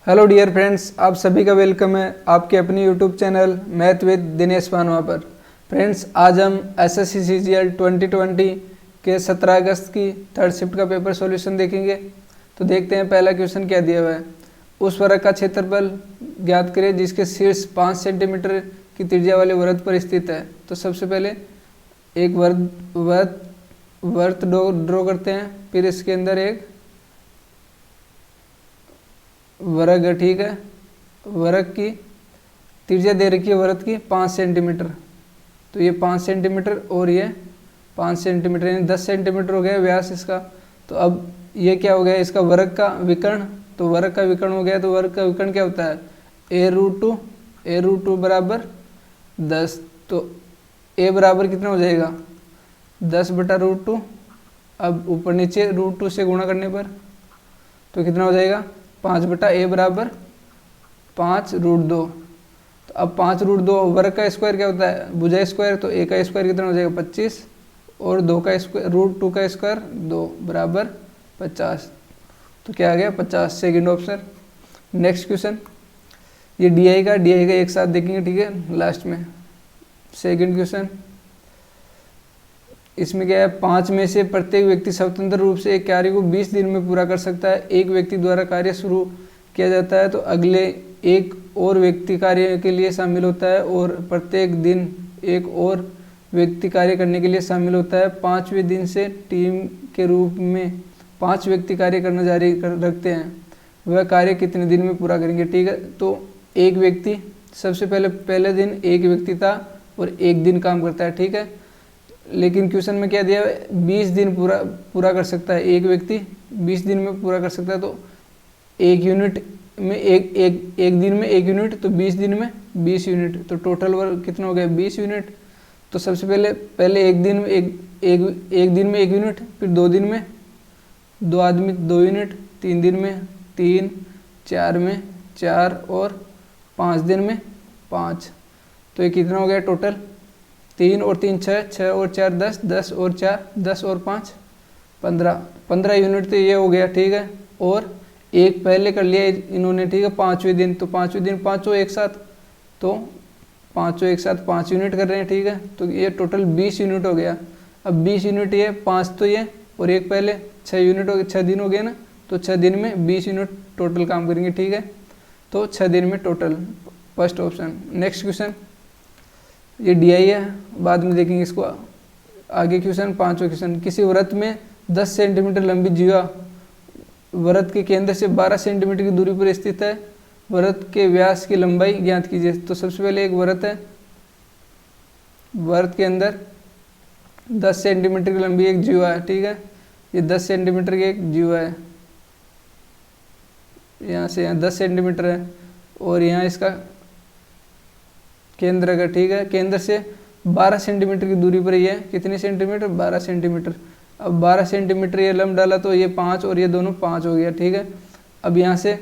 Hello dear friends, आप सभी का वेलकम है आपके अपनी YouTube channel math with Dinesh Panwa पर। फ्रेंड्स, आज हम एसएससी सीजीएल 2020 के 17 अगस्त की थर्ड शिफ्ट का पेपर सॉल्यूशन देखेंगे। तो देखते हैं पहला क्वेश्चन क्या दिया हुआ है। उस वृत्त का क्षेत्रफल ज्ञात करें जिसके शीर्ष 5 सेंटीमीटर की त्रिज्या वाले वृत्त पर स्थित है। तो सबसे पहले एक वृत्त ड्रॉ करते हैं, फिर इसके अंदर एक वर्ग है, ठीक है। वर्ग की त्रिज्या दे रखी है वृत्त की 5 सेंटीमीटर, तो ये 5 सेंटीमीटर और ये 5 सेंटीमीटर, यानी 10 सेंटीमीटर हो गया व्यास इसका। तो अब ये क्या हो गया, इसका वर्ग का विकर्ण। तो वर्ग का विकर्ण हो गया, तो वर्ग का विकर्ण क्या होता है, a√2 बराबर 10। तो a बराबर कितना हो जाएगा 10/√2। अब ऊपर नीचे √2 से गुणा करने पर तो कितना हो जाएगा 5/a बराबर 5√2। तो अब 5√2 वर्ग का स्क्वायर क्या होता है, भुजा स्क्वायर। तो a का स्क्वायर कितना हो जाएगा 25 और 2 का स्क्वायर √2 का स्क्वायर 2 बराबर 50। तो क्या आ गया 50, सेकंड ऑप्शन। नेक्स्ट क्वेश्चन, ये डी का एक साथ देखेंगे, ठीक है, लास्ट में। सेकंड क्वेश्चन, इसमें क्या है, 5 में से प्रत्येक व्यक्ति स्वतंत्र रूप से एक कार्य को 20 दिन में पूरा कर सकता है। एक व्यक्ति द्वारा कार्य शुरू किया जाता है तो अगले एक और व्यक्ति कार्य के लिए शामिल होता है और प्रत्येक दिन एक और व्यक्ति कार्य करने के लिए शामिल होता है। 5वें दिन से टीम के रूप में 5 व्यक्ति कार्य करना जारी रखते हैं। वह कार्य कितने दिन में पूरा करेंगे, ठीक है। तो एक व्यक्ति सबसे पहले दिन एक व्यक्ति था और एक दिन काम करता है, ठीक है। लेकिन क्वेश्चन में क्या दिया है, 20 दिन पूरा कर सकता है एक व्यक्ति, 20 दिन में पूरा कर सकता है। तो एक यूनिट में एक दिन में 1 यूनिट, तो 20 दिन में 20 यूनिट। तो टोटल वर्क कितना हो गया 20 यूनिट। तो सबसे पहले एक दिन में एक दिन में 1 यूनिट, फिर 2 दिन में 2 आदमी 2 यूनिट, 3 दिन में 3, 4 में 4 और 5 दिन में 5। तो ये कितना हो गया टोटल, 3 और 3 6, 6 और 4 10, 10 और 4 10 और 5 15 यूनिट। तो ये हो गया, ठीक है। और एक पहले कर लिया इन्होंने, ठीक है, 5वें दिन। तो 5वें दिन पाँचों एक साथ, तो पाँचों एक साथ 5 यूनिट कर रहे हैं, ठीक है। तो ये टोटल 20 यूनिट हो गया। अब 20 यूनिट ये 5 तो ये और एक पहले 6 यूनिट हो गए, 6 दिन हो गए ना। तो 6 दिन में 20 यूनिट टोटल काम करेंगे, ठीक है। तो 6 दिन में total, first option. Next question, ये डी है, बाद में देखेंगे इसको आगे। क्वेश्चन 5वां क्वेश्चन, किसी वृत्त में 10 सेंटीमीटर लंबी जीवा वृत्त के केंद्र से 12 सेंटीमीटर की दूरी पर स्थित है। वृत्त के व्यास की लंबाई ज्ञात कीजिए। तो सबसे पहले एक वृत्त है, वृत्त के अंदर 10 सेंटीमीटर की लंबी एक जीवा है, ठीक है। ये 10 सेंटीमीटर की एक जीवा है, यहाँ से यहाँ 10 सेंटीमीटर है और यहाँ इसका केंद्र का, ठीक है। केंद्र से 12 सेंटीमीटर की दूरी पर ही है, कितनी सेंटीमीटर 12 सेंटीमीटर। अब 12 सेंटीमीटर ये लंब डाला तो ये 5 और ये दोनों 5 हो गया, ठीक है। अब यहाँ से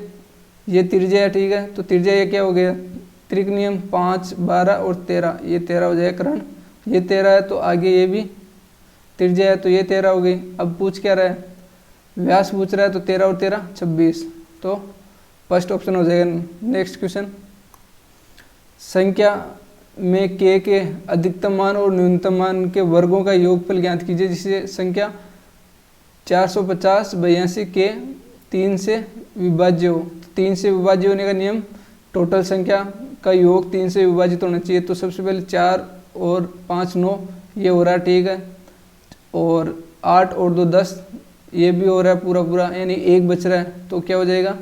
ये त्रिज्या है, ठीक है। तो त्रिज्या ये क्या हो गया, त्रिक नियम 5 12 और 13, ये 13 हो जाएगा कर्ण। ये 13 है तो आगे ये भी त्रिज्या है तो ये 13 हो गई। अब पूछ क्या रहा है, व्यास पूछ रहा है, तो 13 और 13 26। तो फर्स्ट ऑप्शन हो जाएगा। नेक्स्ट क्वेश्चन, संख्या में k के अधिकतम मान और न्यूनतम मान के वर्गों का योगफल ज्ञात कीजिए। जिससे संख्या 450/82 के 3 से विभाज्य हो। 3 से विभाज्य होने का नियम, टोटल संख्या का योग 3 से विभाजित होना चाहिए। तो सबसे पहले 4 और 5 9, ये हो रहा है, ठीक है। और 8 और 2 10, ये भी हो रहा है पूरा, यानी 1 बच रहा है। तो क्या हो जाएगा,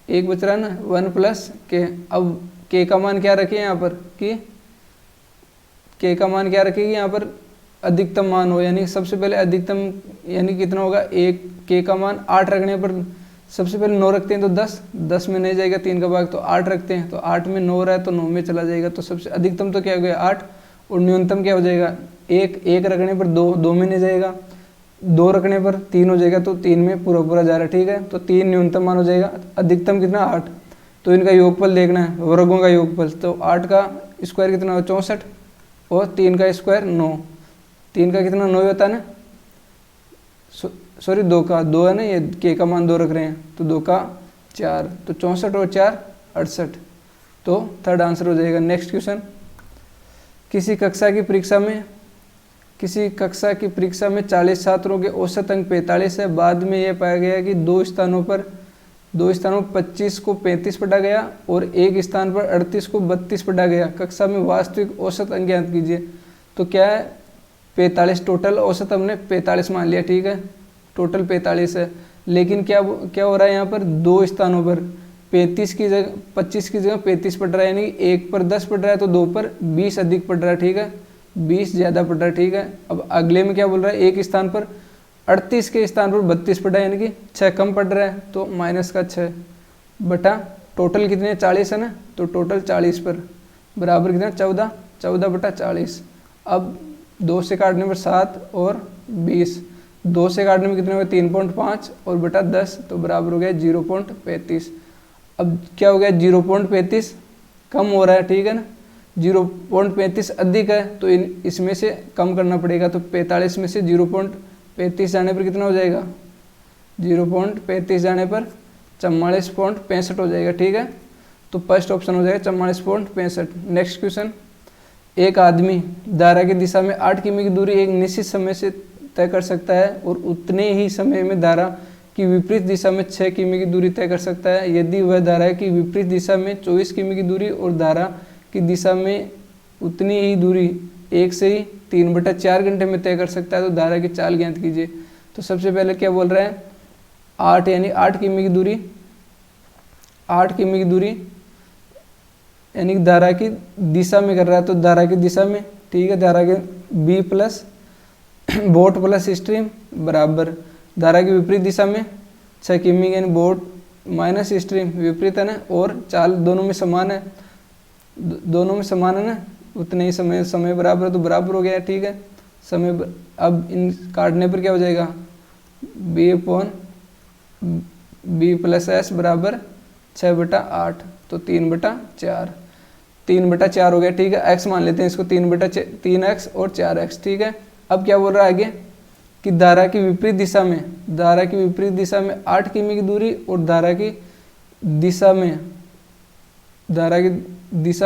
1 बच रहा है ना, 1 + k। अब k का मान क्या रखें यहाँ पर, कि k का मान क्या रखेगी यहाँ पर, अधिकतम मान हो। यानी सबसे पहले अधिकतम यानी कितना होगा, एक k का मान 8 रखने पर सबसे पहले 9 रखते हैं तो 10 में नहीं जाएगा 3 का भाग, तो 8 रखते हैं। तो 8 में 9 रहा है तो 9 में चला जाएगा। तो सबसे अधिकतम तो क्या हो गया 8 और न्यूनतम क्या हो जाएगा 1 रखने पर 2 में नहीं जाएगा, 2 रखने पर 3 हो जाएगा। तो 3 में पूरा जा रहा है, ठीक है। तो 3 न्यूनतम मान हो जाएगा, अधिकतम कितना 8। तो इनका योगफल देखना है, वर्गों का योगफल। तो 8 का स्क्वायर कितना हो 64 और 3 का स्क्वायर 9, 3 का कितना 9 होता है ना, सॉरी 2 का 2 है ना, ये k का मान 2 रख रहे हैं। तो 2 का 4, तो 64 और 4 68, तो थर्ड आंसर हो जाएगा। नेक्स्ट क्वेश्चन, किसी कक्षा की परीक्षा में 40 छात्रों के औसत अंक 45 है। बाद में यह पाया गया कि दो स्थानों पर 25 को 35 पढ़ा गया और एक स्थान पर 38 को 32 पढ़ा गया। कक्षा में वास्तविक औसत अंक ज्ञात कीजिए। तो क्या है, 45 टोटल, औसत हमने 45 मान लिया, ठीक है, टोटल 45 है। लेकिन क्या हो रहा है यहाँ पर, दो स्थानों पर 25 की जगह 35 पढ़ रहा है, यानी एक पर 10 पढ़ रहा है तो दो पर 20 अधिक पढ़ रहा है, ठीक है, 20 ज़्यादा पढ़ रहा है, ठीक है। अब अगले में क्या बोल रहा है, एक स्थान पर 38 के स्थान पर 32 पढ़ रहा है, यानी कि 6 कम पढ़ रहा है, तो माइनस का 6 बटा टोटल कितने 40 है ना, तो टोटल 40 पर बराबर कितना 14 बटा 40। अब 2 से काटने पर 7 और 20, 2 से काटने में कितने हो गए 3.5 और बटा 10, तो बराबर हो गया 0.35। अब क्या हो गया 0.35 कम हो रहा है, ठीक है ना, 0.35 अधिक है, तो इसमें से कम करना पड़ेगा। तो 45 में से 0.35 जाने पर कितना हो जाएगा, 0.35 जाने पर 44.65 हो जाएगा, ठीक है। तो फर्स्ट ऑप्शन हो जाएगा 44.65। नेक्स्ट क्वेश्चन, एक आदमी दायरा की दिशा में 8 किमी की दूरी एक निश्चित समय से तय कर सकता है और उतने ही समय में दायरा की विपरीत दिशा में 6 किमी की दूरी तय कर सकता है। यदि वह दायरा की विपरीत दिशा में 24 किमी की दूरी और दायरा की दिशा में उतनी ही दूरी 1 से ही 3/4 घंटे में तय कर सकता है, तो दायरा की चाल ज्ञात कीजिए। तो सबसे पहले क्या बोल रहा है, 8 यानी 8 किमी की दूरी, 8 किमी की दूरी यानी धारा की दिशा में कर रहा है, तो धारा की दिशा में, ठीक है, धारा के B plus boat plus stream बराबर धारा की विपरीत दिशा में 6 किमी यानी बोट माइनस स्ट्रीम विपरीत है ना, और चाल दोनों में समान है, दोनों में समान है ना, उतने ही समय बराबर, तो बराबर हो गया, ठीक है, समय। अब इन काटने पर क्या हो जाएगा, b प्लस एस बराबर 6/8, तो 3/4, 3/4 हो गया, ठीक है। x मान लेते हैं इसको 3x और 4x, ठीक है। अब क्या बोल रहा है आगे कि धारा की विपरीत दिशा में 8 किमी की दूरी और धारा की दिशा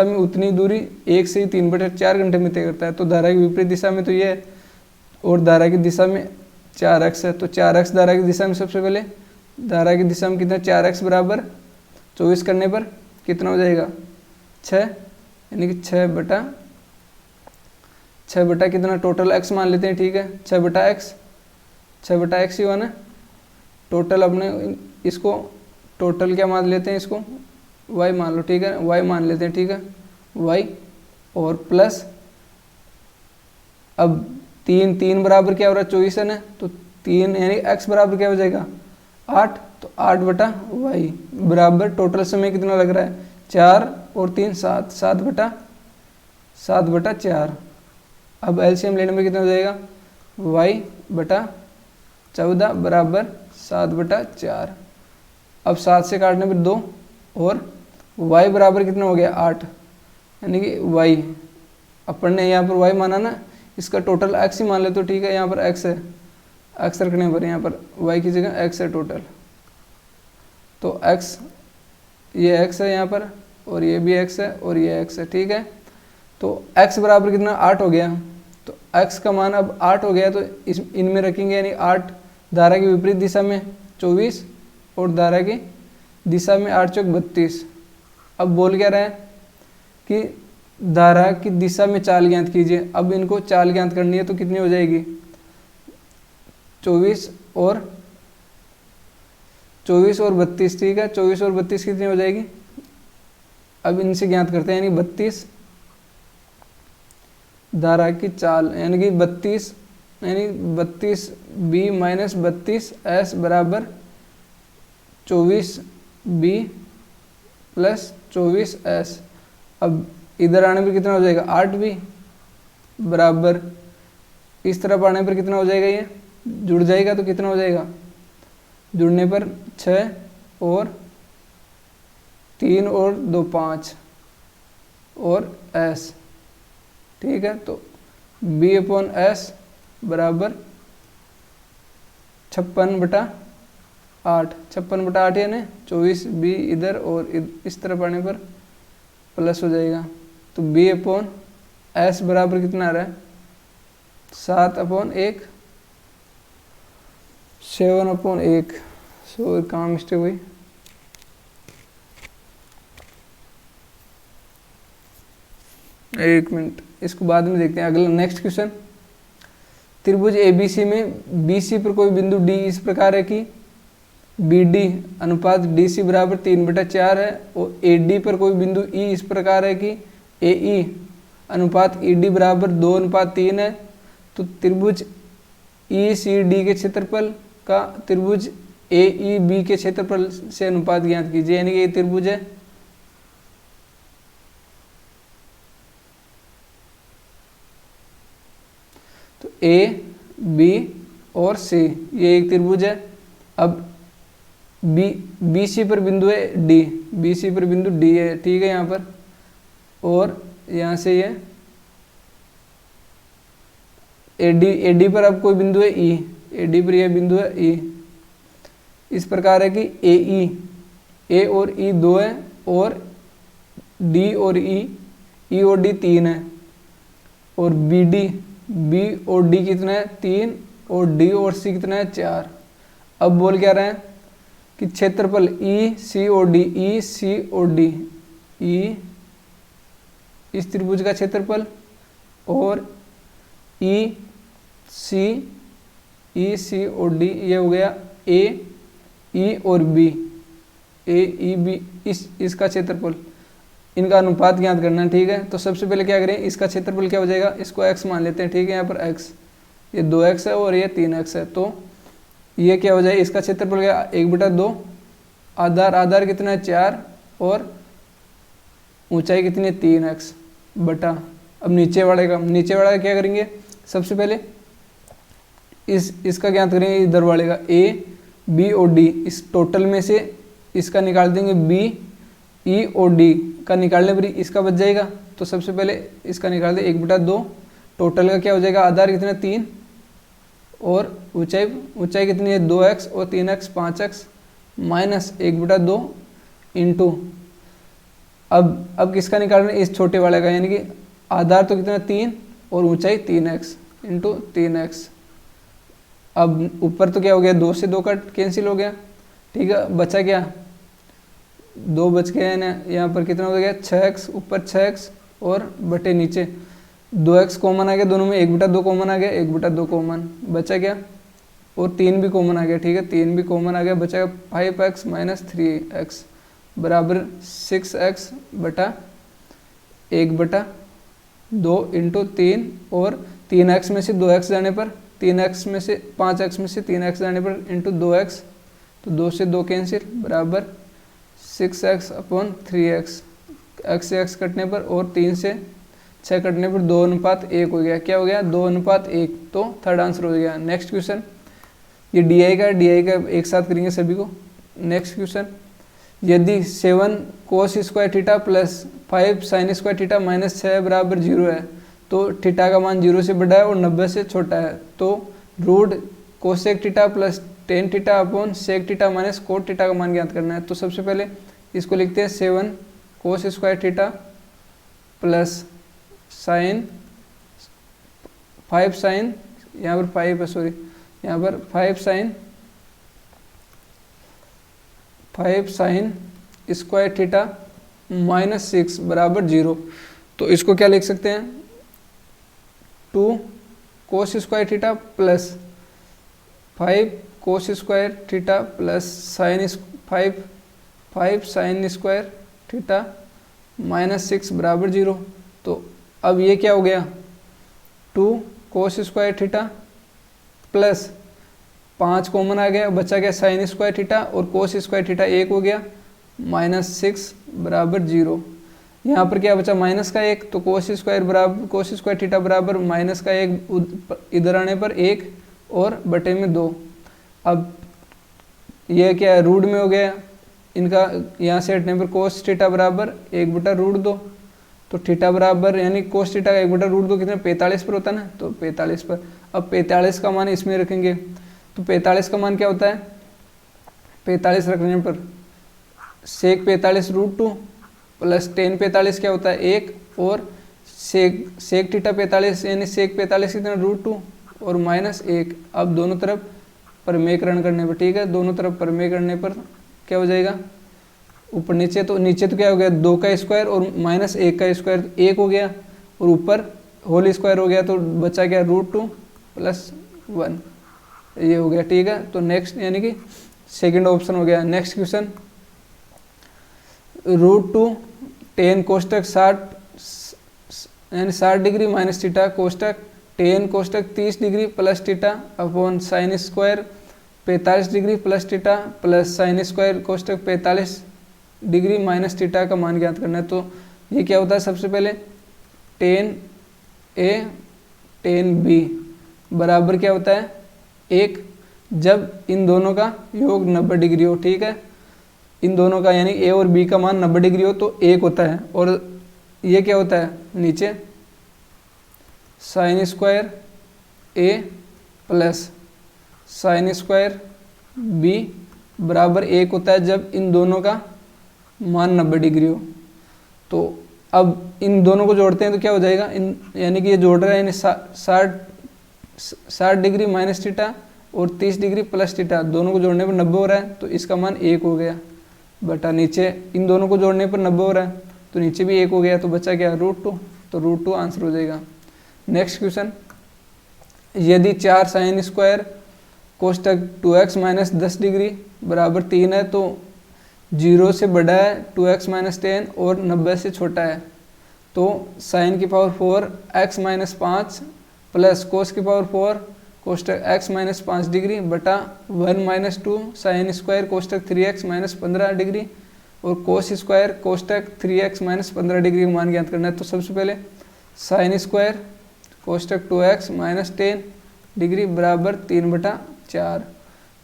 में उतनी दूरी 1 से ही 3/4 घंटे में तय करता है। तो धारा की विपरीत दिशा में तो ये है और धारा की दिशा में 4x है, तो 4x धारा की दिशा में, सबसे पहले धारा की दिशा में कितना 4x बराबर 24 करने पर कितना हो जाएगा 6, यानी कि 6 बटा कितना टोटल x मान लेते हैं, ठीक है, 6/x ही हुआ ना टोटल। अपने इसको टोटल क्या मान लेते हैं, इसको y मान लो, ठीक है, y मान लेते हैं, ठीक है, y और प्लस अब 3 बराबर क्या हो रहा है 24 है ना, तो 3 यानी x बराबर क्या हो जाएगा 8, तो 8/y बराबर टोटल समय कितना लग रहा है 4 और 3 7, 7/4। अब एलसीएम लेने में कितना हो जाएगा y/14 बराबर 7/4। अब 7 से काटने पर 2 और y बराबर कितना हो गया 8, यानी कि y अपन ने यहाँ पर y माना ना, इसका टोटल x ही मान ले, तो ठीक है, यहाँ पर x है, x रखने पर यहाँ पर y की जगह x है टोटल, तो x ये x है यहाँ पर और ये भी x है और ये x है, ठीक है। तो x बराबर कितना 8 हो गया, तो x का मान अब 8 हो गया, तो इनमें रखेंगे, यानी 8 धारा की विपरीत दिशा में 24 और धारा की दिशा में 8 चौक 32। अब बोल क्या रहा है कि धारा की दिशा में चाल ज्ञात कीजिए। अब इनको चाल ज्ञात करनी है तो कितनी हो जाएगी 24 और 32, ठीक है, 24 और 32 कितनी हो जाएगी, अब इनसे ज्ञात करते हैं, यानी 32 धारा की चाल, यानी कि 32 b माइनस 32s बराबर 24b प्लस 24s। अब इधर आने पर कितना हो जाएगा 8b बराबर इस तरफ आने पर कितना हो जाएगा, ये जुड़ जाएगा, तो कितना हो जाएगा, जुड़ने पर 6 और 3 और 2 5 और s, ठीक है। तो b/s बराबर 56/8 8, 56/8 यानी 24 बी इधर और इस तरफ आने पर प्लस हो जाएगा। तो B/S बराबर कितना आ रहा है 7/1, 7/1। सो कहाँ मिस्टेक हुई, एक मिनट, इसको बाद में देखते हैं। अगला नेक्स्ट क्वेश्चन, त्रिभुज ABC में BC पर कोई बिंदु D इस प्रकार है कि BD अनुपात DC बराबर 3/4 है, और AD पर कोई बिंदु E इस प्रकार है कि AE अनुपात ED बराबर 2:3 है। तो त्रिभुज ECD के क्षेत्रफल का त्रिभुज AEB के क्षेत्रफल से अनुपात ज्ञात कीजिए। यानी कि ये त्रिभुज है, तो A, B और C ये एक त्रिभुज है। अब BC पर बिंदु है D, BC पर बिंदु D है, ठीक है यहाँ पर, और यहाँ से ये AD पर अब कोई बिंदु है E, AD पर यह बिंदु है E। इस प्रकार है कि A और E 2 है, और D और E और D 3 है, और B और D कितना है 3, और D और C कितना है 4। अब बोल क्या रहे हैं कि क्षेत्रफल EC और D E इस त्रिभुज का क्षेत्रफल, और EC और D ये हो गया AE और BAEB इसका क्षेत्रफल, इनका अनुपात ज्ञात करना है, ठीक है। तो सबसे पहले क्या करें, इसका क्षेत्रफल क्या हो जाएगा, इसको x मान लेते हैं, ठीक है। यहाँ पर x, ये 2x है और ये 3x है, तो ये क्या हो जाएगा, इसका क्षेत्रफल क्या 1/2, आधार कितना है 4, और ऊंचाई कितनी है 3x बटा। अब नीचे वाले का क्या करेंगे, सबसे पहले इसका ज्ञात करेंगे, इधर वाले का A B और D, इस टोटल में से इसका निकाल देंगे B E और D का निकालने पर इसका बच जाएगा। तो सबसे पहले इसका निकाल दे 1/2, टोटल का क्या हो जाएगा, आधार कितना 3, और ऊंचाई कितनी है 2x और 3x 5x माइनस 1/2 इंटू, अब किसका निकालना है, इस छोटे वाले का, यानी कि आधार तो कितना 3 और ऊंचाई 3x इंटू 3x। अब ऊपर तो क्या हो गया, 2 से 2 का कैंसिल हो गया, ठीक है। बचा क्या 2 बच गया ना, यहाँ पर कितना हो गया 6x, ऊपर 6x और बटे नीचे 2x कॉमन आ गया, दोनों में 1/2 कॉमन आ गया, 1/2 कॉमन बचा क्या, और 3 भी कॉमन आ गया, ठीक है, 3 भी कॉमन आ गया, बचा 5x माइनस 3x बराबर 6x बटा 1/2 इंटू 3, और 3x में से 2x जाने पर, 3x में से 5x में से 3x जाने पर इंटू 2x, तो 2 से 2 कैंसिल बराबर 6x/3x, x से x कटने पर और 3 से 6 कटने पर 2:1 हो गया। क्या हो गया 2:1, तो थर्ड आंसर हो गया। नेक्स्ट क्वेश्चन, ये DI का एक साथ करेंगे सभी को। नेक्स्ट क्वेश्चन, यदि 7 cos square theta plus 5 sin square theta minus 6 बराबर 0 है, तो थीटा का मान 0 से बड़ा है और 90 से छोटा है, तो root cosec theta plus tan theta upon sec theta minus cot theta का मान ज्ञात करना है। तो सबसे पहले इसको लिखते हैं 7 cos square theta plus sine 5 sine, यहाँ पर 5 है सॉरी, यहाँ पर 5 साइन स्क्वायर थीटा माइनस 6 बराबर 0। तो इसको क्या लिख सकते हैं 2 cos square theta plus 5 cos square theta plus sine 5 sine square theta minus 6 बराबर 0। तो अब ये क्या हो गया 2 cos square theta plus 5 common आ गया, बचा गया साइन स्क्वायर थीटा और कोस स्क्वायर थीटा 1 हो गया माइनस 6 बराबर 0। यहाँ पर क्या बचा माइनस का 1, तो कोस स्क्वायर थीटा बराबर माइनस का 1 इधर आने पर 1 और बटे में 2। अब यह क्या है रूट में हो गया इनका, यहाँ से हटने पर कोस थीटा बराबर 1/√2। तो थीटा बराबर यानी कोस थीटा का 1/√2 कितना 45 पर होता है ना, तो 45 पर। अब 45 का मान इसमें रखेंगे, तो 45 का मान क्या होता है 45 रखने पर सेक 45 √2 प्लस टेन 45 क्या होता है 1 और सेक थीटा 45 यानी सेक 45 कितना √2 और -1। अब दोनों तरफ परमेयकरण करने पर, ठीक है, दोनों तरफ परमेय करने पर क्या हो जाएगा ऊपर नीचे, तो नीचे तो क्या हो गया 2 का स्क्वायर और -1 का स्क्वायर 1 हो गया और ऊपर होल स्क्वायर हो गया, तो बचा क्या √2 + 1 ये हो गया, ठीक है। तो नेक्स्ट यानी कि सेकंड ऑप्शन हो गया। नेक्स्ट क्वेश्चन √2 tan कोष्टक 60 यानी 60 डिग्री माइनस थीटा कोष्टक tan कोष्टक 30 degree plus theta upon sine square 45 degree plus theta plus sine square कोष्टक 45 डिग्री माइनस थीटा का मान ज्ञात करना है। तो ये क्या होता है, सबसे पहले tan A tan B बराबर क्या होता है 1, जब इन दोनों का योग 90 डिग्री हो, ठीक है, इन दोनों का यानी A और B का मान 90 डिग्री हो तो 1 होता है। और ये क्या होता है नीचे sine square A plus sine square B बराबर 1 होता है जब इन दोनों का मान 90 डिग्री हो। तो अब इन दोनों को जोड़ते हैं तो क्या हो जाएगा, इन यानी कि ये जोड़ रहा है यानी 60 डिग्री माइनस थीटा और 30 डिग्री प्लस थीटा, दोनों को जोड़ने पर 90 हो रहा है तो इसका मान 1 हो गया बटा नीचे इन दोनों को जोड़ने पर 90 हो रहा है तो नीचे भी 1 हो गया, तो बचा क्या √2, तो √2 आंसर हो जाएगा। नेक्स्ट क्वेश्चन, यदि 4 साइन स्क्वायर कोष्टक 2x - 10 डिग्री बराबर 3 है तो 0 से बड़ा है 2x - 10 और 90 से छोटा है, तो साइन की पावर 4 x - 5 प्लस कोस की पावर 4 कोष्टक x - 5 डिग्री बटा 1 - 2 साइन स्क्वायर कोष्टक 3x - 15 डिग्री और कोस स्क्वायर कोष्टक 3x - 15 डिग्री का मान ज्ञात करना है। तो सबसे पहले साइन स्क्वायर कोष्टक 2x - 10 डिग्री बराबर 3/4,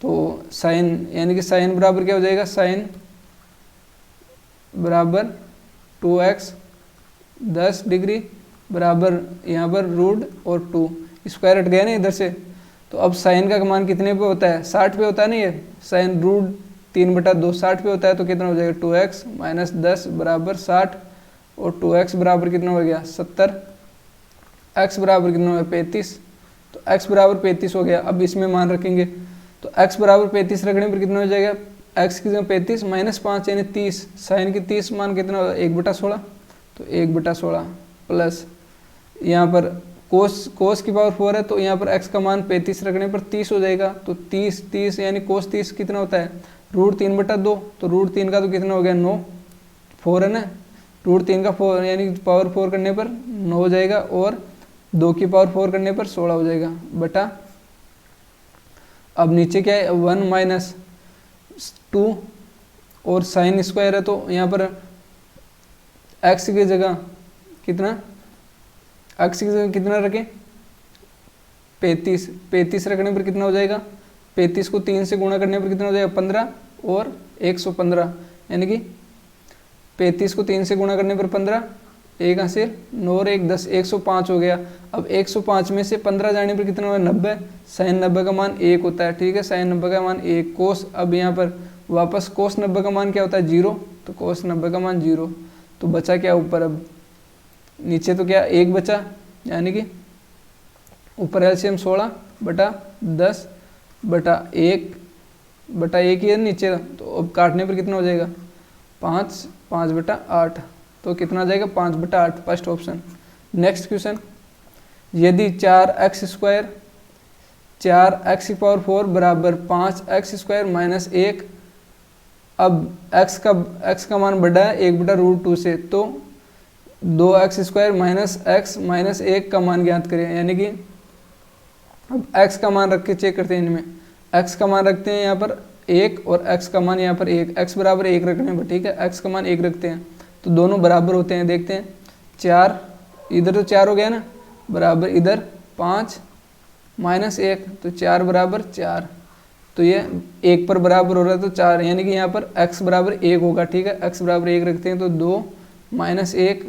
तो साइन यानी कि साइन बराबर क्या हो जाएगा, साइन बराबर 2x 10 डिग्री बराबर यहाँ पर √ और 2 स्क्वायर हट गया ना इधर से, तो अब साइन का मान कितने पे होता है 60 पे होता है ना, ये साइन √3/2 60 पे होता है, तो कितना हो जाएगा 2x - 10 बराबर 60 और 2x बराबर कितना हो गया 70, x बराबर कितना हो गया 35, तो x बराबर 35 हो गया। अब इसमें मान रखेंगे तो x बराबर 35 रखने पर कितना हो जाएगा, x की जगह 35 - 5 यानी 30, साइन की 30 मान कितना होगा 1/16, तो 1/16 प्लस यहाँ पर कोस की पावर 4 है तो यहाँ पर x का मान 35 रखने पर 30 हो जाएगा, तो 30 यानी कोस 30 कितना होता है √3/2, तो √3 का तो कितना हो गया 9, 4 है ना, √3 का 4 यानी पावर 4 करने पर 9 हो जाएगा और 2 की पावर 4 करने पर 16 हो जाएगा बटा, अब नीचे क्या है 1 - 2 और साइन स्क्वायर है तो यहाँ पर x की जगह कितना, x की जगह कितना रखें 35 रखने पर कितना हो जाएगा, 35 को 3 से गुणा करने पर कितना हो जाएगा 15 और 115, यानी कि 35 को 3 से गुणा करने पर 15, 1 हासिल 9 और 1 10 105 हो गया। अब 105 में से 15 जाने पर कितना होगा 90, साइन 90 का मान 1 होता है, ठीक है, साइन 90 का मान 1, कोस अब यहाँ पर वापस कोस 90 का मान क्या होता है 0, तो कोस 90 का मान 0, तो बचा क्या ऊपर, अब नीचे तो क्या 1 बचा, यानी कि ऊपर एलसीएम 16 बटा 10 बटा 1 ही है नीचे, तो अब काटने पर कितना हो जाएगा 5/8, तो कितना आ जाएगा 5/8, फर्स्ट ऑप्शन। नेक्स्ट क्वेश्चन, यदि 4x² 4x की पावर 4 बराबर 5x² - 1, अब x का मान बढ़ा है 1/√2 से, तो 2x² - x - 1 का मान ज्ञात करें, यानी कि अब x का मान रख के चेक करते हैं, इनमें x का मान रखते हैं यहाँ पर 1 और x का मान यहाँ पर 1, x बराबर 1 रखने पर, ठीक है, x का मान 1 रखते हैं तो दोनों बराबर होते हैं, देखते हैं 4 इधर तो 4 हो गया ना बराबर इधर 5 - 1, तो 4 बराबर 4, तो ये 1 पर बराबर हो रहा है तो 4, यानी कि यहाँ पर x बराबर 1 होगा, ठीक है, x बराबर 1 रखते हैं तो 2 - 1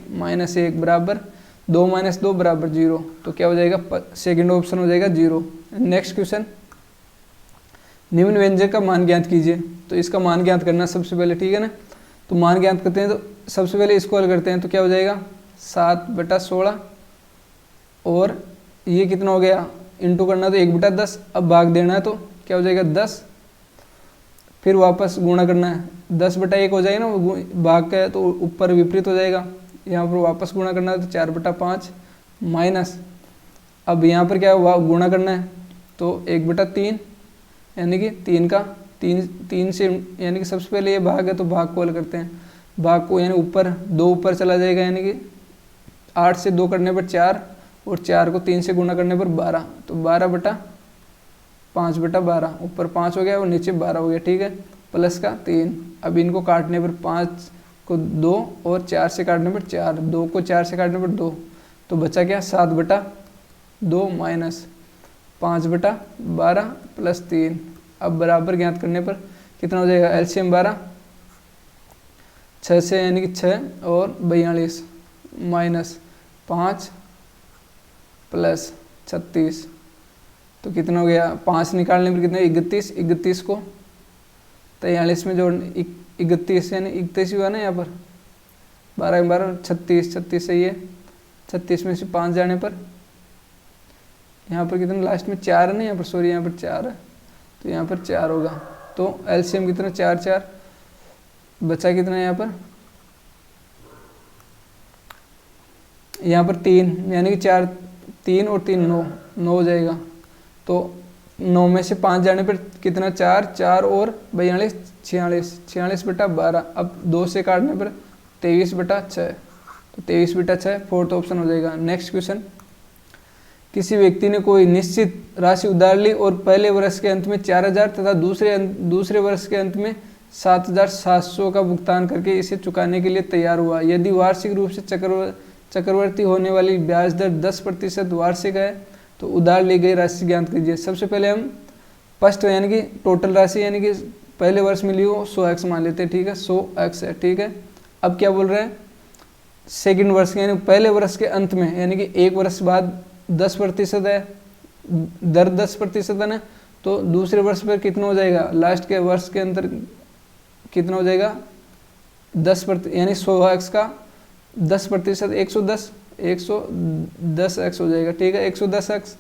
बराबर 2 - 2 बराबर 0, तो क्या हो जाएगा सेकंड ऑप्शन हो जाएगा 0। नेक्स्ट क्वेश्चन, निम्न व्यंजक का मान ज्ञात कीजिए। तो इसका मान ज्ञात करना सबसे पहले, ठीक है ना। तो मान ज्ञात करते हैं तो सबसे पहले इसको हल करते हैं, तो क्या हो जाएगा 7/16 और ये कितना हो गया, इंटू करना तो 1/10, अब भाग देना है तो क्या हो जाएगा 10, फिर वापस गुणा करना है 10/1 हो जाएगा ना, वो भाग का है तो ऊपर विपरीत हो जाएगा, यहाँ पर वापस गुणा करना है तो 4/5 माइनस, अब यहाँ पर क्या गुणा करना है तो 1/3 यानी कि 3 से, यानी कि सबसे पहले ये भाग है तो भाग को हल करते हैं, भाग को यानी ऊपर 2 ऊपर चला जाएगा, यानी कि 8 से 2 करने पर 4 और 4 को 3 से गुणा करने पर 12, तो 12/5/12 ऊपर 5 हो गया और नीचे 12 हो गया, ठीक है, प्लस का 3। अब इनको काटने पर 5 को 2 और 4 से काटने पर 4, 2 को 4 से काटने पर 2, तो बचा क्या 7/2 माइनस 5/12 प्लस 3। अब बराबर ज्ञात करने पर कितना हो जाएगा, एलसीएम 12 6 से यानी कि 6 और 42 माइनस 5 प्लस 36, तो कितना हो गया 5 निकालने पर कितना 31, 31 को 43 में जोड़ 31 यानी 31 हुआ ना, यहाँ पर 12 12 36, 36 सही है, 36 में से 5 जाने पर यहाँ पर कितना लास्ट में 4 है ना, यहाँ पर सॉरी यहाँ पर 4 है, तो यहाँ पर 4 होगा, तो एलसीएम कितना 4 4 बचा कितना यहाँ पर 3 यानी कि 4 3 और 3 9 हो जाएगा, तो 9 में से 5 जाने पर कितना 4 4 और 42 46, 46/12, अब 2 से काटने पर 23/6, तो 23/6 फोर्थ ऑप्शन हो जाएगा। नेक्स्ट क्वेश्चन, किसी व्यक्ति ने कोई निश्चित राशि उधार ली और पहले वर्ष के अंत में 4000 तथा दूसरे वर्ष के अंत में 7700 का भुगतान करके इसे चुकाने के लिए तैयार हुआ। यदि वार्षिक रूप से चक्रवर्ती होने वाली ब्याज दर 10% वार्षिक है तो उधार ली गई राशि ज्ञात कीजिए। सबसे पहले हम फर्स्ट यानी कि टोटल राशि यानी कि पहले वर्ष में ली हो 100x मान लेते हैं, ठीक है, 100x है, ठीक है। अब क्या बोल रहे हैं सेकंड वर्ष यानी पहले वर्ष के अंत में, यानी कि एक वर्ष बाद 10% है, दर 10% है ना, तो दूसरे वर्ष पर कितना हो जाएगा, लास्ट के वर्ष के अंदर कितना हो जाएगा 10%, यानी 100x का 10% 110x हो जाएगा, ठीक है, 110x,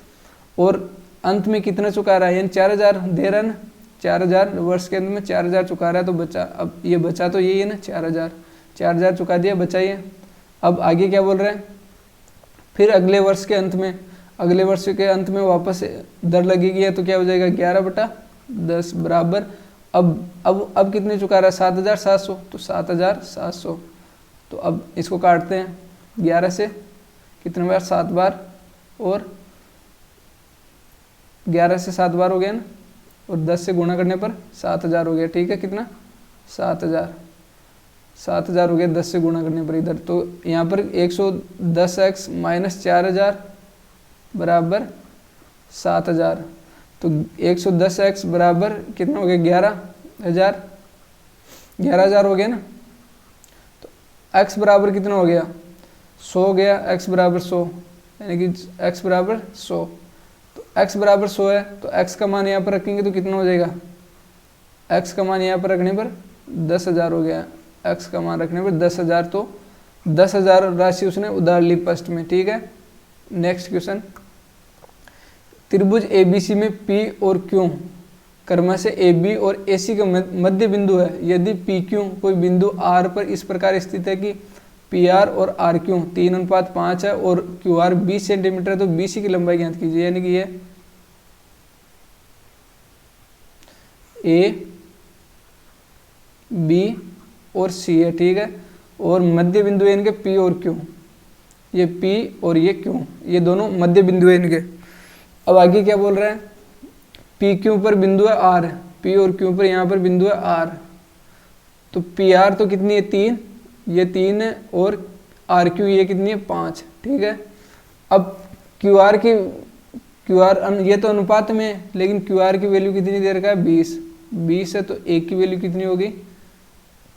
और अंत में कितना चुका रहा है यानी 4000 दे रहा है ना, 4000 वर्ष के अंत में 4000 चुका रहा है, तो बचा, अब ये बचा तो यही है ना 4000 चुका दिया, बचा ये। अब आगे क्या बोल रहे हैं, फिर अगले वर्ष के अंत में वापस दर लगेगी है, तो क्या हो जाएगा 11/10 बराबर, अब कितने चुका रहा है 7700, तो 7700, तो अब इसको काटते हैं 11 से, कितने बार 7 बार, और 11 से 7 बार हो गया ना, और 10 से गुणा करने पर 7000 हो गया, ठीक है, कितना 7000 हो गया 10 से गुणा करने पर इधर, तो यहाँ पर 110x माइनस 4000 बराबर 7000, तो 110x बराबर कितना हो गया 11000 हो गया ना, तो x बराबर कितना हो गया 100 हो गया, x बराबर 100 यानी कि x बराबर 100, तो x बराबर 100 है, तो x का मान यहाँ पर रखेंगे तो कितना हो जाएगा, x का मान यहाँ पर रखने पर 10,000 हो गया, x का मान रखने पर 10,000, तो 10,000 राशि उसने उधार ली फर्स्ट में, ठीक है। नेक्स्ट क्वेश्चन, त्रिभुज ABC में P और Q क्रमशः AB और AC का मध्य बिंदु है। यदि PQ कोई बिंदु R पर इस प्रकार स्थित है कि PR और RQ 3:5 है और QR 20 सेंटीमीटर है, तो BC की लंबाई ज्ञात कीजिए। यानी कि ये A B और C है, ठीक है, और मध्य बिंदु है इनके P और Q, ये P और ये Q, ये दोनों मध्य बिंदु है इनके। अब आगे क्या बोल रहे हैं, PQ पर बिंदु है R, P और Q पर यहाँ पर बिंदु है R, तो PR तो कितनी है 3, ये 3 है, और RQ ये कितनी है 5, ठीक है। अब QR ये तो अनुपात में है, लेकिन QR की वैल्यू कितनी दे रखा है 20 है, तो A की वैल्यू कितनी होगी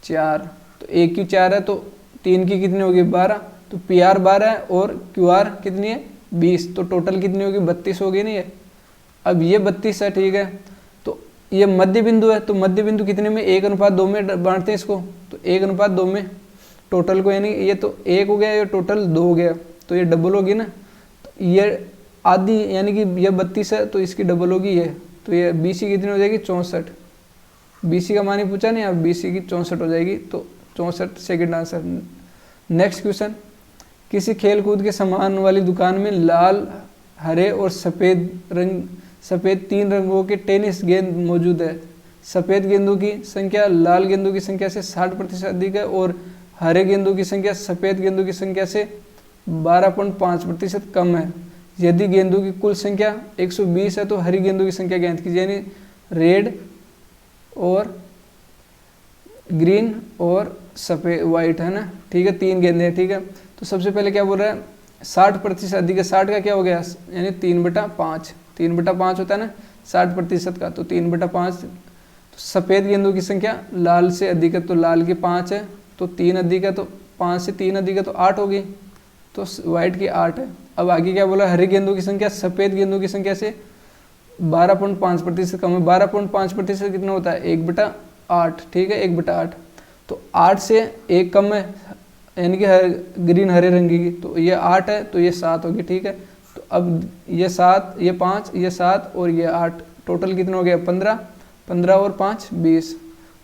4, तो A की 4 है, तो 3 की कितनी होगी 12, तो PR 12 है और QR कितनी है 20, तो टोटल कितनी होगी 32 होगी नहीं है। अब ये 32 है, ठीक है, तो ये मध्य बिंदु है, तो मध्य बिंदु कितने में, 1:2 में बांटते हैं इसको, तो 1:2 में टोटल को, यानी ये तो 1 हो गया, ये टोटल 2 हो गया, तो ये डबल होगी ना, तो ये आधी यानी कि ये 32 है तो इसकी डबल होगी ये, तो ये BC कितनी हो जाएगी, 64। BC का मान ही पूछा नहीं, अब BC की 64 हो जाएगी, तो 64 सेकंड आंसर। नेक्स्ट क्वेश्चन, किसी खेल कूद के सामान वाली दुकान में लाल, हरे और सफ़ेद 3 रंगों के टेनिस गेंद मौजूद है। सफ़ेद गेंदों की संख्या लाल गेंदों की संख्या से 60% अधिक है और हरे गेंदों की संख्या सफ़ेद गेंदों की संख्या से 12.5% कम है। यदि गेंदों की कुल संख्या 120 है तो हरी गेंदों की संख्या ज्ञात कीजिए, यानी रेड और ग्रीन और सफ़ेद वाइट है ना, ठीक है, 3 गेंदे हैं, ठीक है। तो सबसे पहले क्या बोल रहा है, 60% अधिक है, 60 का क्या हो गया, यानी 3/5, 3/5 होता है ना 60% का, तो 3/5। तो सफ़ेद गेंदों की संख्या लाल से अधिक है, तो लाल की 5 है, तो 3 अधिक है, तो 5 से 3 अधिक है तो 8 होगी, तो वाइट की 8 है। अब आगे क्या बोला, हरी गेंदों की संख्या सफ़ेद गेंदों की संख्या से 12.5% कम है। 12.5% कितना होता है, 1/8, ठीक है, 1/8, तो 8 से 1 कम है, यानी कि ग्रीन हरे रंग की, तो ये 8 है, तो ये 7 होगी, ठीक है। तो अब ये 7, ये 5, ये 7 और ये 8, टोटल कितना हो गया, 15, 15 और 5 20,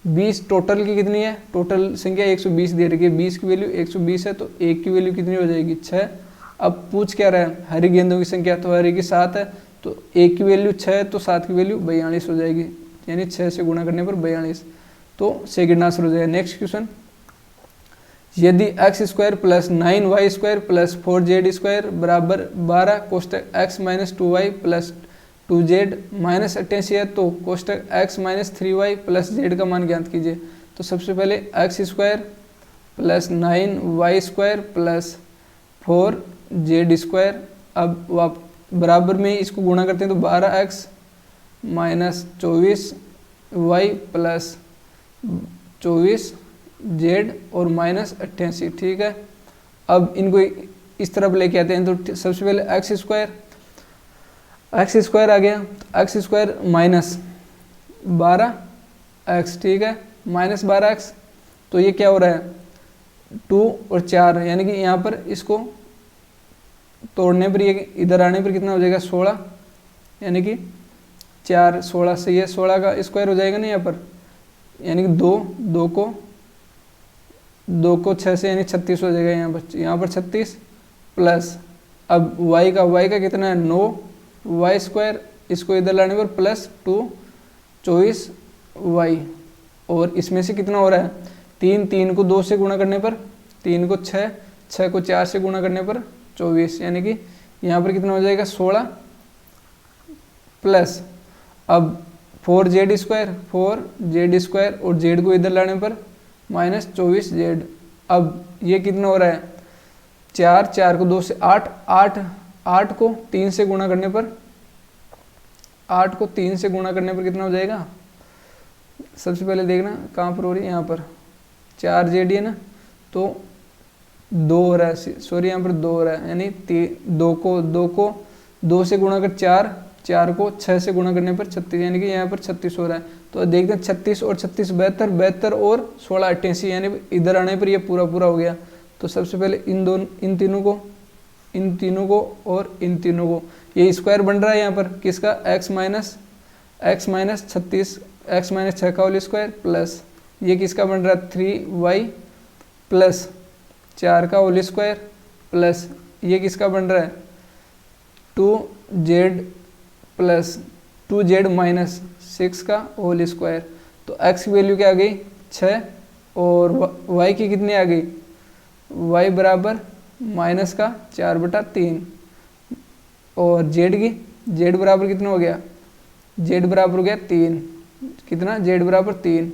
20 टोटल की कितनी है, टोटल संख्या 120 दे रखी है, 20 की वैल्यू 120 है, तो 1 की वैल्यू कितनी हो जाएगी, 6। अब पूछ क्या रहा है, हरी गेंदों की संख्या, तो हरी की 7 है, तो 1 की वैल्यू 6, तो 7 की वैल्यू 42 हो जाएगी, यानी 6 से गुणा करने पर 42, तो सेकंड आंसर हो जाएगा। नेक्स्ट क्वेश्चन, यदि x² + 9y² + 4z² बराबर 12 कोष्टक x - 2y + 2z - 88 है, तो कोष्टक x - 3y + z का मान ज्ञात कीजिए। तो सबसे पहले x² + 9y² + 4z², अब बराबर में इसको गुणा करते हैं, तो 12x - 24y + 24z और -88, ठीक है। अब इनको इस तरफ लेके आते हैं, तो सबसे पहले x² आ गया, x² - 12x, ठीक है, -12x, तो ये क्या हो रहा है, 2 और 4, यानी कि यहाँ पर इसको तोड़ने पर, ये इधर आने पर कितना हो जाएगा, 16, यानी कि 4 16 से ये 16 का स्क्वायर हो जाएगा ना यहाँ पर, यानी कि 2 को 6 से, यानी 36 हो जाएगा यहाँ पर 36 प्लस, अब y का कितना है, 9y², इसको इधर लाने पर प्लस 2 24y, और इसमें से कितना हो रहा है, 3 को 2 से गुणा करने पर, 3 को 6, 6 को 4 से गुणा करने पर 24, यानी कि यहाँ पर कितना हो जाएगा, 16 प्लस, अब 4z² और z को इधर लाने पर -24z। अब ये कितना हो रहा है, 4 को 2 से 8 को 3 से गुणा करने पर, 8 को 3 से गुणा करने पर कितना हो जाएगा, सबसे पहले देखना कहाँ पर हो रही है, यहाँ पर 4z है ना, तो 2 हो रहा है, सॉरी यहाँ पर 2 हो रहा है, यानी 2 को 2 से गुणा कर 4 को 6 से गुणा करने पर 36, यानी कि यहाँ पर 36 हो रहा है। तो देखते हैं 36 और 36 72 और 16 88, यानी इधर आने पर ये पूरा हो गया। तो सबसे पहले इन तीनों को और इन तीनों को, ये स्क्वायर बन रहा है यहाँ पर किसका, x - 36, x - 6 का होल स्क्वायर प्लस ये किसका बन रहा है, 3y प्लस 4 का होल स्क्वायर प्लस ये किसका बन रहा है, 2z प्लस 2z - 6 का होल स्क्वायर। तो x की वैल्यू क्या आ गई, 6, और y की कितनी आ गई, y बराबर -4/3, और z बराबर कितना हो गया, z बराबर हो गया 3, कितना, z बराबर 3।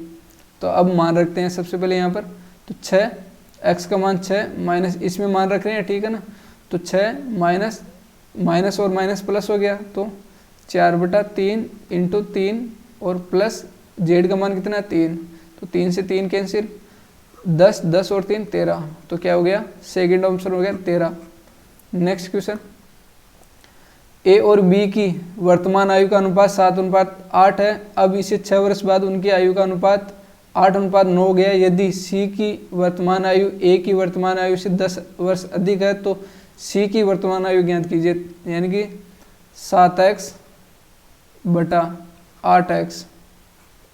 तो अब मान रखते हैं सबसे पहले यहाँ पर, तो 6, x का मान 6 माइनस इसमें मान रख रहे हैं, ठीक है ना, तो 6 माइनस और माइनस प्लस हो गया, तो 4/3 इंटू 3 और प्लस z का मान कितना है, 3, तो 3 से 3 कैंसिल, 10 और 3 13, तो क्या हो गया, सेकंड ऑप्शन हो गया 13। नेक्स्ट क्वेश्चन, ए और बी की वर्तमान आयु का अनुपात 7:8 है। अब इसे 6 वर्ष बाद उनकी आयु का अनुपात 8:9 हो गया। यदि सी की वर्तमान आयु ए की वर्तमान आयु से 10 वर्ष अधिक है तो सी की वर्तमान आयु ज्ञात कीजिए, यानी कि 7x/8x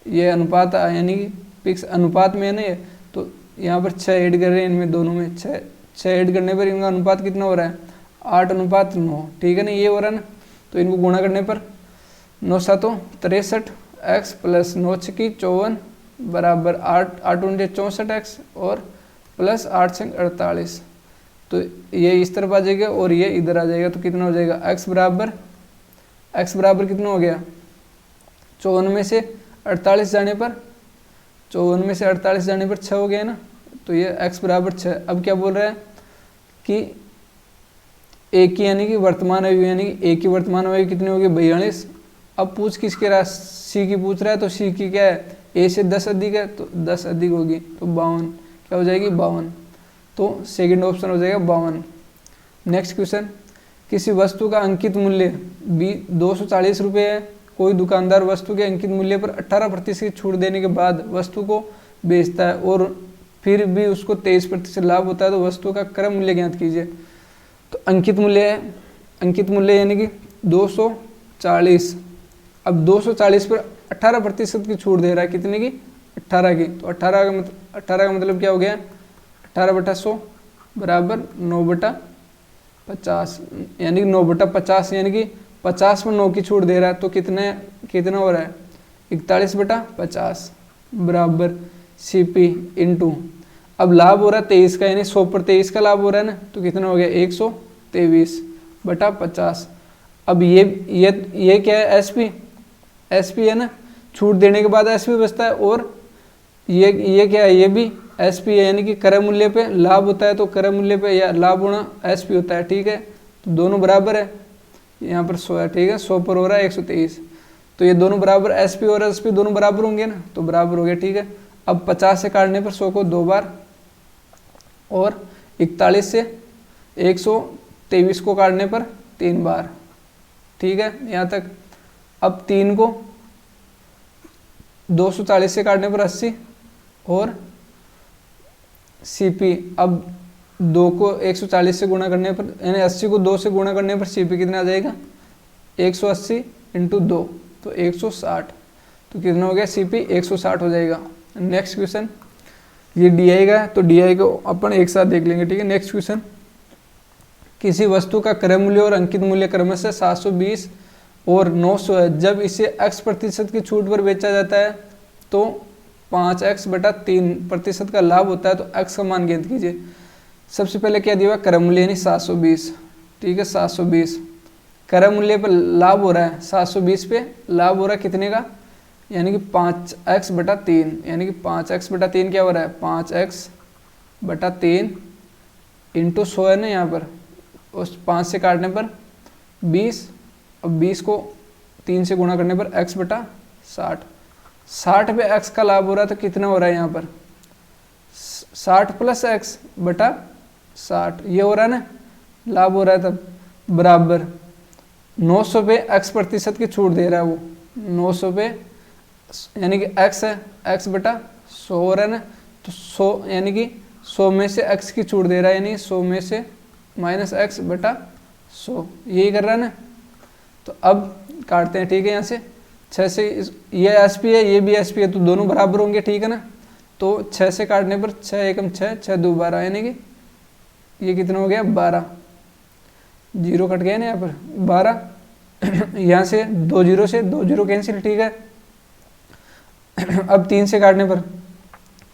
ये अनुपात यानी कि फिक्स अनुपात में है ना ये, तो यहाँ पर 6 ऐड कर रहे हैं इनमें दोनों में, 6 ऐड करने पर इनका अनुपात कितना हो रहा है 8:9, ठीक है ना, ये हो रहा है ना। तो इनको गुणा करने पर 9×7 63 x प्लस 9×6 54 बराबर 8×8 64x और प्लस 8×6 48। तो ये इस तरफ आ जाएगा और ये इधर आ जाएगा, तो कितना हो जाएगा x बराबर कितना हो गया 54 में से 48 जाने पर 6 हो गया ना, तो ये x बराबर 6। अब क्या बोल रहा है कि ए की यानी कि वर्तमान आयु, यानी कि ए की वर्तमान आयु कितनी होगी 42। अब पूछ किसके रहा सी की पूछ रहा है, तो सी की क्या है ए से 10 अधिक है, तो 10 अधिक होगी तो 52, क्या हो जाएगी 52, तो सेकंड ऑप्शन हो जाएगा 52। नेक्स्ट क्वेश्चन, किसी वस्तु का अंकित मूल्य 240 रुपये है। कोई दुकानदार वस्तु के अंकित मूल्य पर 18% की छूट देने के बाद वस्तु को बेचता है और फिर भी उसको 23% लाभ होता है, तो वस्तु का क्रय मूल्य ज्ञात कीजिए। तो अंकित मूल्य यानी कि 240। अब 240 पर 18% की छूट दे रहा है, कितने की 18 की, तो 18 का मतलब क्या हो गया 18/100 बराबर 9/50, यानी कि 9/50, यानी कि 50 पर 9 की छूट दे रहा है, तो कितना हो रहा है 41/50 बराबर CP इंटू, अब लाभ हो रहा है 23 का, यानी 100 पर 23 का लाभ हो रहा है ना, तो कितना हो गया 123/50। अब ये क्या है SP है ना, छूट देने के बाद SP बचता है, और ये क्या है ये भी SP है, यानी कि क्रय मूल्य पे लाभ होता है, तो क्रय मूल्य पे या लाभ होना SP होता है, ठीक है। तो दोनों बराबर है, यहाँ पर 100 है, ठीक है, 100 पर हो रहा है 123, तो ये दोनों बराबर SP और SP दोनों बराबर होंगे ना, तो बराबर हो गया, ठीक है। अब 50 से काटने पर 100 को 2 बार और 41 से 123 को काटने पर 3 बार, ठीक है यहाँ तक। अब 3 को 240 से काटने पर 80 और CP, अब 2 को 140 से गुणा करने पर, यानी 80 को 2 से गुणा करने पर CP कितना आ जाएगा 180 इंटू 2, तो 160, तो कितना हो गया CP 160 हो जाएगा। नेक्स्ट क्वेश्चन, ये DI का है, तो DI को अपन एक साथ देख लेंगे, ठीक है। नेक्स्ट क्वेश्चन, किसी वस्तु का क्रय मूल्य और अंकित मूल्य क्रमशः 720 और 900 है। जब इसे x% की छूट पर बेचा जाता है तो 5x/3% का लाभ होता है, तो x का मान ज्ञात कीजिए। सबसे पहले क्या दिया हुआ क्रय मूल्य यानी 720, ठीक है 720, क्रय मूल्य पर लाभ हो रहा है 720 पे लाभ हो रहा है कितने का, यानी कि 5x/3, यानी कि 5x/3 क्या हो रहा है 5x/3 इंटू 100 है ना यहाँ पर, उस 5 से काटने पर 20, और 20 को 3 से गुणा करने पर x/60, 60 पे x का लाभ हो रहा है, तो कितना हो रहा है यहाँ पर 60 + x/60, ये हो रहा है ना लाभ हो रहा है, तब बराबर 900 पे x% की छूट दे रहा है वो, 900 पे यानी कि x है, x/100 हो रहा है ना, तो 100 यानी कि 100 में से x की छूट दे रहा है, यानी 100 में से -x/100, यही कर रहा है ना। तो अब काटते हैं, ठीक है, यहाँ से 6 से ये SP है, ये भी SP है, तो दोनों बराबर होंगे, ठीक है ना। तो 6 से काटने पर 6 एकम 6, 6 2 12, यानी कि ये कितना हो गया 12, 0 कट गया ना यहाँ पर 12, यहाँ से 2 0 से 2 0 कैंसिल, ठीक है। अब 3 से काटने पर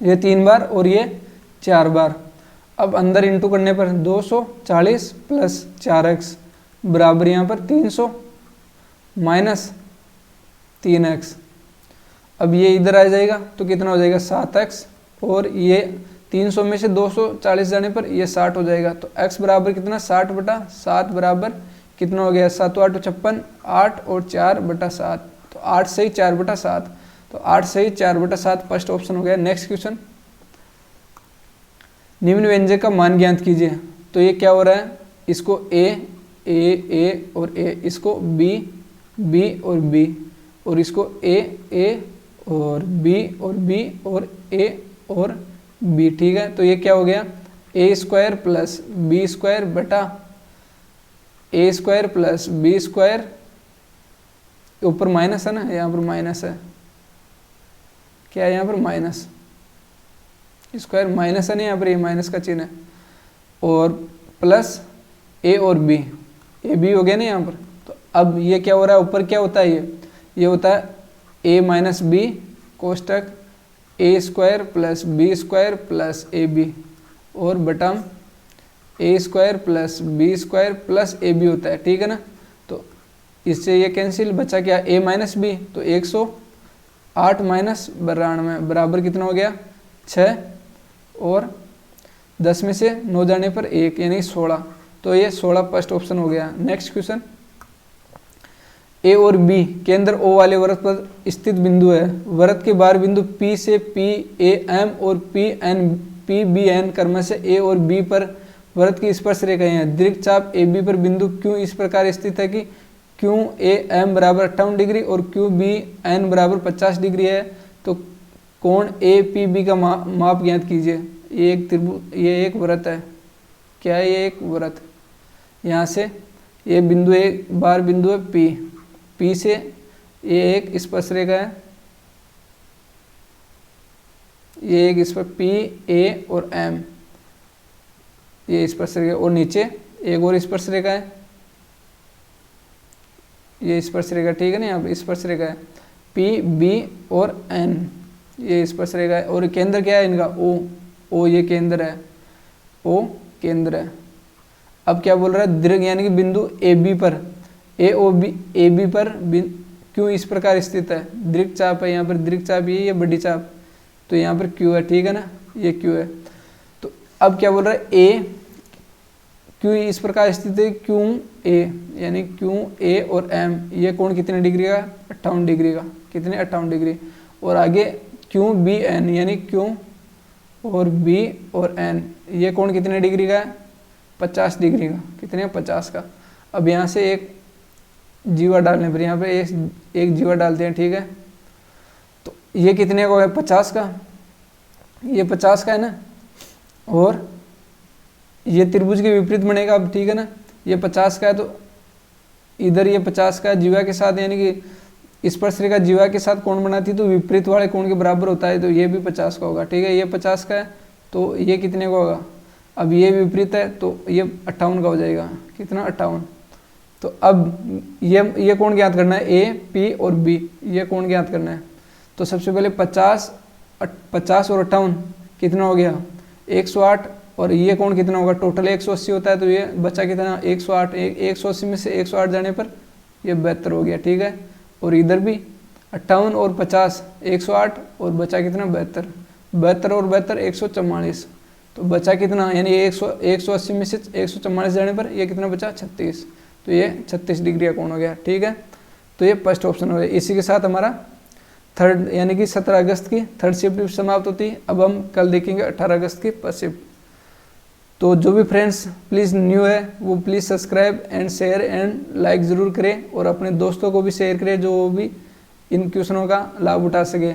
ये 3 बार और ये 4 बार, अब अंदर इंटू करने पर 240 + 4x बराबर यहाँ पर 300 माइनस 3x, अब ये इधर आ जाएगा, तो कितना हो जाएगा 7x, और ये 300 में से 240 जाने पर ये 60 हो जाएगा, तो x बराबर कितना 60/7 बराबर कितना हो गया 7 8 56, 8 और 4/7, तो 8 सही 4/7, तो 8 सही 4/7 फर्स्ट ऑप्शन हो गया। नेक्स्ट क्वेश्चन, निम्न व्यंजक का मान ज्ञात कीजिए। तो ये क्या हो रहा है, इसको A ए और ए, इसको बी और बी, और इसको ए और बी और ए और बी, ठीक है। तो ये क्या हो गया, ए स्क्वायर प्लस बी स्क्वायर बटा ए स्क्वायर प्लस बी स्क्वायर, ऊपर माइनस है ना, यहाँ पर माइनस है, क्या है यहाँ पर माइनस, स्क्वायर माइनस है ना, यहाँ पर ये माइनस का चिन्ह है, और प्लस ए और बी, ए बी हो गया ना यहाँ पर। तो अब ये क्या हो रहा है, ऊपर क्या होता है, ये होता है ए माइनस बी कोष्टक A square plus B square plus A B, और bottom A square plus B square plus A B होता है, ठीक है ना। तो इससे ये कैंसिल, बचा क्या, ए माइनस बी, तो 108 माइनस 92 बराबर कितना हो गया 6, और 10 में से 9 जाने पर 1 यानी 16। तो ये 16 फर्स्ट ऑप्शन हो गया। नेक्स्ट क्वेश्चन, ए और बी केंद्र ओ वाले वृत्त पर स्थित बिंदु है। वृत्त के बाहर बिंदु P से PAM और PBN क्रम से ए और बी पर वृत्त की स्पर्श रेखाएं हैं। दीर्घ चाप AB पर बिंदु Q इस प्रकार स्थित है कि QAM बराबर 58 डिग्री और QBN बराबर 50 डिग्री है। तो कोण APB का माप ज्ञात कीजिए। ये एक त्रिभुज, ये एक वृत्त है, क्या है, ये एक वृत्त, यहाँ से ये बिंदु एक बार बिंदु है P से ये एक स्पर्श रेखा है, ये एक स्पर्श P A और M, ये स्पर्श रेखा, और नीचे एक और स्पर्श रेखा है, ये स्पर्श रेखा, ठीक है ना, यहाँ पर स्पर्श रेखा है P B और N, ये स्पर्श रेखा है, और केंद्र क्या है इनका O, ये केंद्र है, O केंद्र है। अब क्या बोल रहा है, दीर्घ यानी कि बिंदु AB पर AB पर Q इस प्रकार स्थित है। दीर्घ चाप है, यहाँ पर दीर्घ चाप ये बड़ी चाप, तो यहाँ पर Q है, ठीक है ना, ये Q है। तो अब क्या बोल रहा है, Q इस प्रकार स्थित है, QA यानी QA और M, ये कोण कितने डिग्री का, 58 डिग्री का, कितने 58 डिग्री, और आगे QBN यानी Q और B और N, ये कोण कितने डिग्री का है, 50 डिग्री का, कितने 50 का। अब यहाँ से एक जीवा डालने पर, यहाँ पे एक जीवा डालते हैं, ठीक है। तो ये कितने का है, 50 का, ये 50 का है ना, और ये त्रिभुज के विपरीत बनेगा अब, ठीक है ना, ये 50 का है, तो इधर ये 50 का जीवा के साथ यानी कि स्पर्श रेखा जीवा के साथ कोण बनाती है, तो विपरीत वाले कोण के बराबर होता है, तो ये भी 50 का होगा, ठीक है। ये 50 का है, तो ये कितने का होगा, अब ये विपरीत है, तो ये 58 का हो जाएगा, कितना 58। तो अब ये कोण ज्ञात करना है, A P और B, ये कोण ज्ञात करना है। तो सबसे पहले 50 और 58 कितना हो गया 108, और ये कोण कितना होगा, टोटल 180 होता है, तो ये बचा कितना 108, 180 में से 108 जाने पर ये 72 हो गया, ठीक है। और इधर भी 58 और 50 108, और बचा कितना 72, 72 और 72 144, तो बचा कितना, यानी 180 में से 144 जाने पर ये कितना बचा 36, तो ये 36 डिग्री का कोण हो गया, ठीक है। तो ये फर्स्ट ऑप्शन हो गया। इसी के साथ हमारा थर्ड यानी कि 17 अगस्त की थर्ड शिफ्ट समाप्त होती है। अब हम कल देखेंगे 18 अगस्त की फर्स्ट शिफ्ट। तो जो भी फ्रेंड्स प्लीज़ न्यू है वो please subscribe and share and like ज़रूर करें, और अपने दोस्तों को भी शेयर करें जो भी इन क्वेश्चनों का लाभ उठा सके।